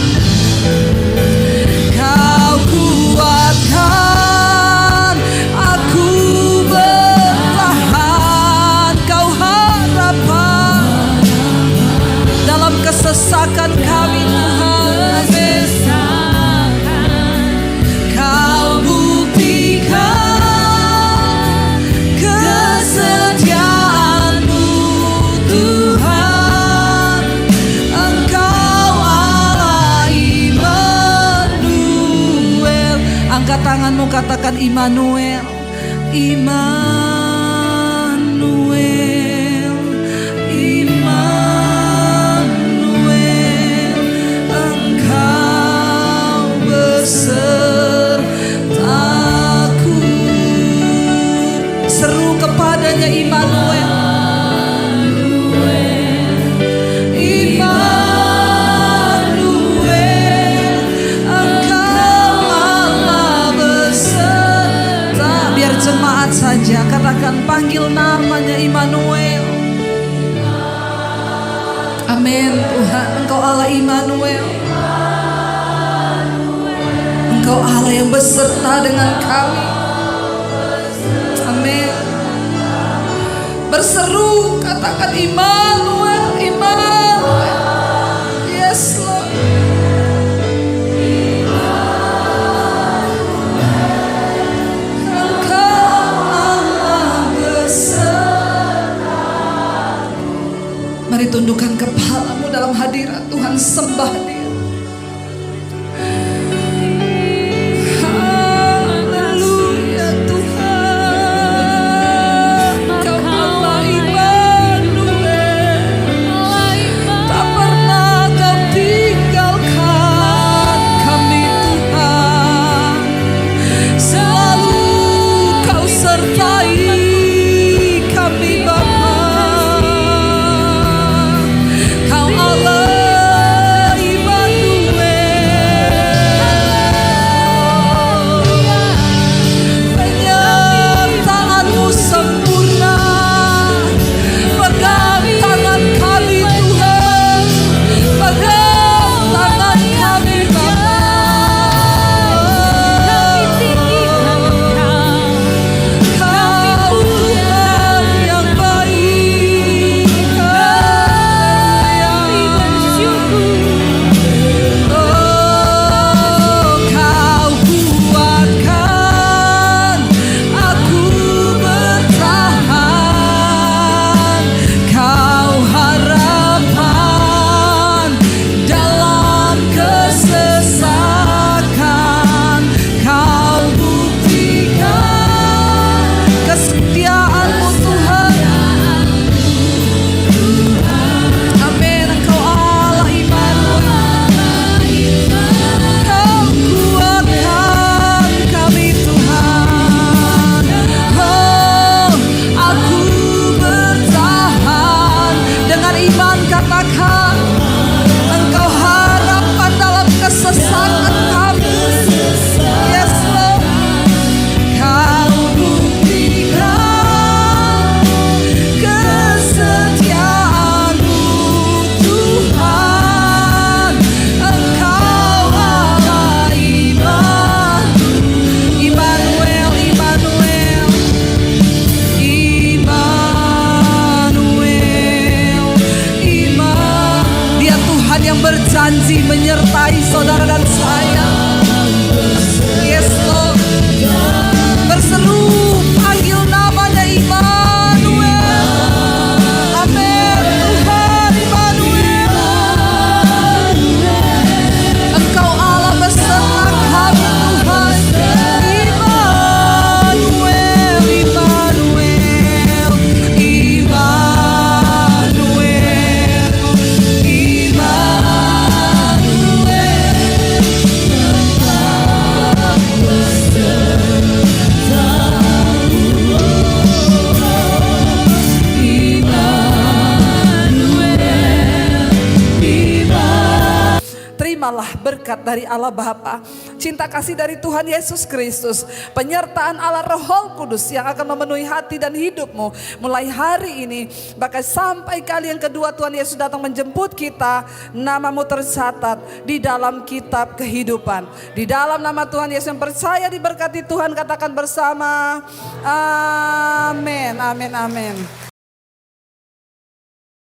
Kau kuatkan aku bertahan, Kau harapan dalam kesesakan kami Tuhan. Kau buktikan kesetiaan-Mu Tuhan. Engkau Allah Immanuel. Angkat tanganmu, katakan Immanuel. Immanuel, Immanuel, Engkau besertaku. Seru kepadanya, Immanuel. Immanuel, Engkau Allah beserta. Biar jemaat saja katakan, panggil namanya Immanuel. Amin. Tuhan, Engkau Allah Immanuel. Engkau Allah yang beserta dengan kami. Amin. Berseru, katakan Immanuel, Immanuel. Yes Lord. Engkau Allah beserta. Mari tundukkan kepalamu dalam hadirat Tuhan, sembah Dia. Haleluya Tuhan, Kau Allah Immanuel. Tak pernah Kau tinggalkan kami Tuhan. Selalu Kau sertai kami Bapa. Kau Allah Immanuel. berkat dari Allah Bapa, cinta kasih dari Tuhan Yesus Kristus, penyertaan Allah Roh Kudus yang akan memenuhi hati dan hidupmu mulai hari ini, bahkan sampai kali yang kedua Tuhan Yesus datang menjemput kita, namamu tercatat di dalam kitab kehidupan. Di dalam nama Tuhan Yesus yang percaya diberkati Tuhan, katakan bersama, amin, amin, amin.